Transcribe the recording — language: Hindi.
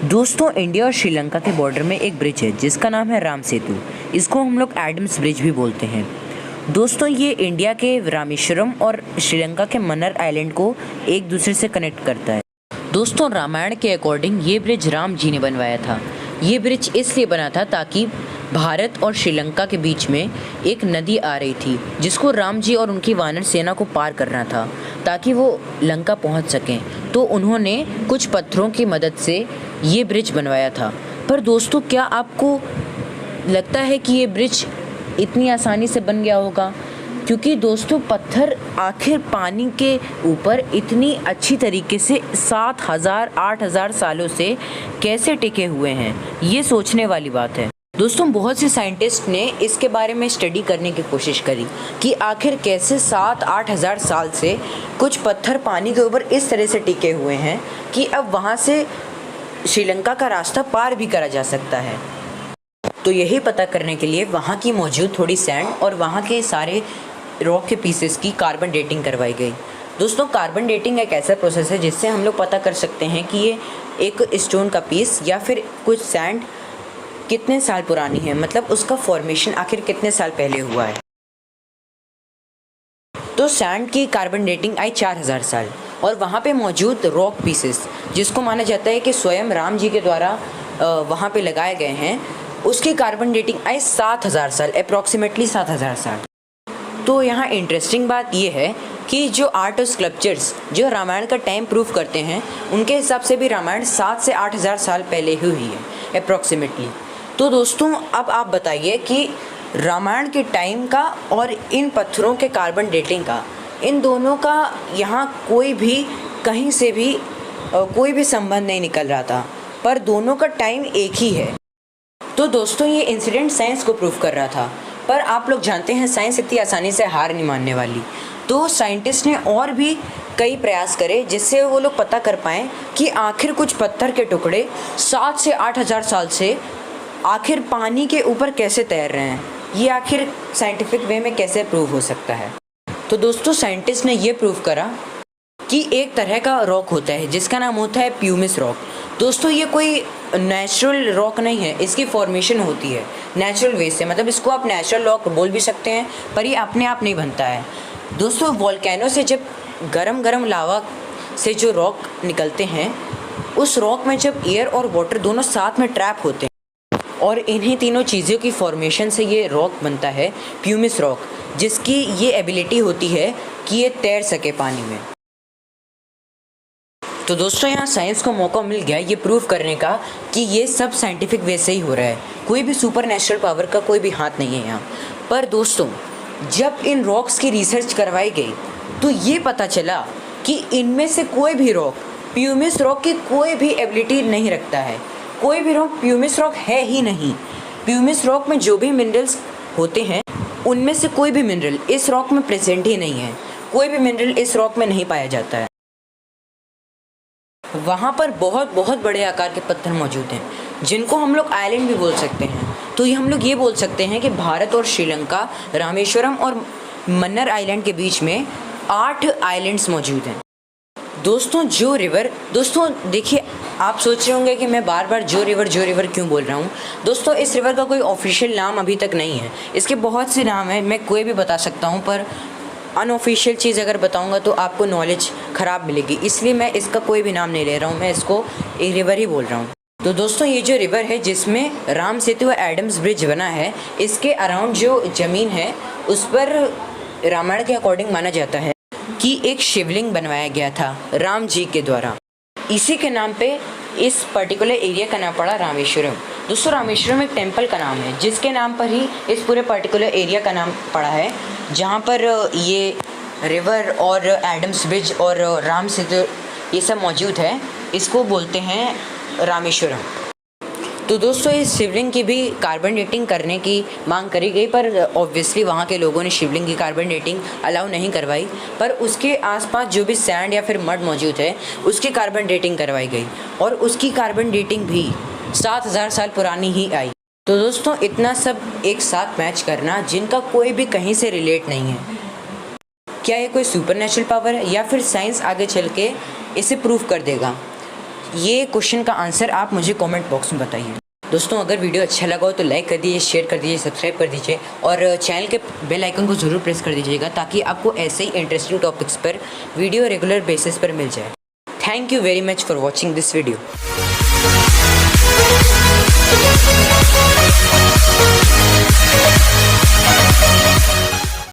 दोस्तों, इंडिया और श्रीलंका के बॉर्डर में एक ब्रिज है जिसका नाम है राम सेतु। इसको हम लोग एडम्स ब्रिज भी बोलते हैं। दोस्तों, ये इंडिया के रामेश्वरम और श्रीलंका के मन्नार आइलैंड को एक दूसरे से कनेक्ट करता है। दोस्तों, रामायण के अकॉर्डिंग ये ब्रिज राम जी ने बनवाया था। ये ब्रिज इसलिए बना था ताकि भारत और श्रीलंका के बीच में एक नदी आ रही थी जिसको राम जी और उनकी वानर सेना को पार करना था ताकि वो लंका पहुंच सकें। तो उन्होंने कुछ पत्थरों की मदद से ये ब्रिज बनवाया था। पर दोस्तों, क्या आपको लगता है कि ये ब्रिज इतनी आसानी से बन गया होगा? क्योंकि दोस्तों, पत्थर आखिर पानी के ऊपर इतनी अच्छी तरीके से 7,000-8,000 सालों से कैसे टिके हुए हैं, ये सोचने वाली बात है। दोस्तों, बहुत से साइंटिस्ट ने इसके बारे में स्टडी करने की कोशिश करी कि आखिर कैसे 7-8 हज़ार साल से कुछ पत्थर पानी के ऊपर इस तरह से टिके हुए हैं कि अब वहाँ से श्रीलंका का रास्ता पार भी करा जा सकता है। तो यही पता करने के लिए वहाँ की मौजूद थोड़ी सैंड और वहाँ के सारे रॉक के पीसेस की कार्बन डेटिंग करवाई गई। दोस्तों, कार्बन डेटिंग एक ऐसा प्रोसेस है जिससे हम लोग पता कर सकते हैं कि ये एक स्टोन का पीस या फिर कुछ सैंड कितने साल पुरानी है, मतलब उसका फॉर्मेशन आखिर कितने साल पहले हुआ है। तो सैंड की कार्बन डेटिंग आई 4,000 साल और वहाँ पे मौजूद रॉक पीसेस जिसको माना जाता है कि स्वयं राम जी के द्वारा वहाँ पे लगाए गए हैं, उसकी कार्बन डेटिंग आई 7,000 साल, अप्रॉक्सीमेटली 7,000 साल। तो यहाँ इंटरेस्टिंग बात ये है कि जो आर्ट और स्कल्पचर्स जो रामायण का टाइम प्रूव करते हैं, उनके हिसाब से भी रामायण 7 से 8,000 साल पहले ही हुई है अप्रॉक्सीमेटली। तो दोस्तों, अब आप बताइए कि रामायण के टाइम का और इन पत्थरों के कार्बन डेटिंग का, इन दोनों का यहाँ कोई भी कहीं से भी कोई भी संबंध नहीं निकल रहा था, पर दोनों का टाइम एक ही है। तो दोस्तों, ये इंसिडेंट साइंस को प्रूव कर रहा था, पर आप लोग जानते हैं साइंस इतनी आसानी से हार नहीं मानने वाली। तो साइंटिस्ट ने और भी कई प्रयास करे जिससे वो लोग पता कर पाएँ कि आखिर कुछ पत्थर के टुकड़े 7 से 8,000 साल से आखिर पानी के ऊपर कैसे तैर रहे हैं, ये आखिर साइंटिफिक वे में कैसे प्रूव हो सकता है। तो दोस्तों, साइंटिस्ट ने ये प्रूव करा कि एक तरह का रॉक होता है जिसका नाम होता है प्यूमिस रॉक। दोस्तों, ये कोई नेचुरल रॉक नहीं है, इसकी फॉर्मेशन होती है नेचुरल वे से, मतलब इसको आप नेचुरल रॉक बोल भी सकते हैं, पर ये अपने आप नहीं बनता है। दोस्तों, वोल्केनो से जब गरम लावा से जो रॉक निकलते हैं, उस रॉक में जब एयर और वाटर दोनों साथ में ट्रैप होते हैं और इन्हीं तीनों चीज़ों की फॉर्मेशन से ये रॉक बनता है प्यूमिस रॉक, जिसकी ये एबिलिटी होती है कि ये तैर सके पानी में। तो दोस्तों, यहाँ साइंस को मौका मिल गया ये प्रूव करने का कि ये सब साइंटिफिक वे से ही हो रहा है, कोई भी सुपर नेचुरल पावर का कोई भी हाथ नहीं है यहाँ पर। दोस्तों, जब इन रॉक्स की रिसर्च करवाई गई तो ये पता चला कि इनमें से कोई भी रॉक प्यूमिस रॉक की कोई भी एबिलिटी नहीं रखता है। कोई भी रॉक प्यूमिस रॉक है ही नहीं। प्यूमिस रॉक में जो भी मिनरल्स होते हैं, उनमें से कोई भी मिनरल इस रॉक में प्रेजेंट ही नहीं है। कोई भी मिनरल इस रॉक में नहीं पाया जाता है। वहाँ पर बहुत बड़े आकार के पत्थर मौजूद हैं जिनको हम लोग आइलैंड भी बोल सकते हैं। तो ये हम लोग ये बोल सकते हैं कि भारत और श्रीलंका, रामेश्वरम और मन्नार आइलैंड के बीच में 8 आइलैंड्स मौजूद हैं। दोस्तों, जो रिवर, दोस्तों देखिए, आप सोच रहे होंगे कि मैं बार बार जो रिवर क्यों बोल रहा हूँ। दोस्तों, इस रिवर का कोई ऑफिशियल नाम अभी तक नहीं है। इसके बहुत से नाम हैं, मैं कोई भी बता सकता हूँ, पर अनऑफिशियल चीज़ अगर बताऊँगा तो आपको नॉलेज ख़राब मिलेगी, इसलिए मैं इसका कोई भी नाम नहीं ले रहा हूँ, मैं इसको एक रिवर ही बोल रहा हूँ। तो दोस्तों, ये जो रिवर है जिसमें राम सेतु एडम्स ब्रिज बना है, इसके अराउंड जो ज़मीन है उस पर रामायण के अकॉर्डिंग माना जाता है कि एक शिवलिंग बनवाया गया था राम जी के द्वारा। इसी के नाम पे इस पर्टिकुलर एरिया का नाम पड़ा रामेश्वरम। दोस्तों, रामेश्वरम एक टेंपल का नाम है जिसके नाम पर ही इस पूरे पर्टिकुलर एरिया का नाम पड़ा है, जहाँ पर ये रिवर और एडम्स ब्रिज और राम सेतु ये सब मौजूद है। इसको बोलते हैं रामेश्वरम। तो दोस्तों, इस शिवलिंग की भी कार्बन डेटिंग करने की मांग करी गई, पर ऑब्वियसली वहाँ के लोगों ने शिवलिंग की कार्बन डेटिंग अलाउ नहीं करवाई, पर उसके आसपास जो भी सैंड या फिर मड मौजूद है उसकी कार्बन डेटिंग करवाई गई और उसकी कार्बन डेटिंग भी 7,000 साल पुरानी ही आई। तो दोस्तों, इतना सब एक साथ मैच करना जिनका कोई भी कहीं से रिलेट नहीं है, क्या ये कोई सुपर नेचुरल पावर है या फिर साइंस आगे चल के इसे प्रूव कर देगा? ये क्वेश्चन का आंसर आप मुझे कमेंट बॉक्स में बताइए। दोस्तों अगर वीडियो अच्छा लगा हो तो लाइक कर दीजिए, शेयर कर दीजिए, सब्सक्राइब कर दीजिए और चैनल के बेल आइकन को ज़रूर प्रेस कर दीजिएगा ताकि आपको ऐसे ही इंटरेस्टिंग टॉपिक्स पर वीडियो रेगुलर बेसिस पर मिल जाए। Thank you very much for watching this video.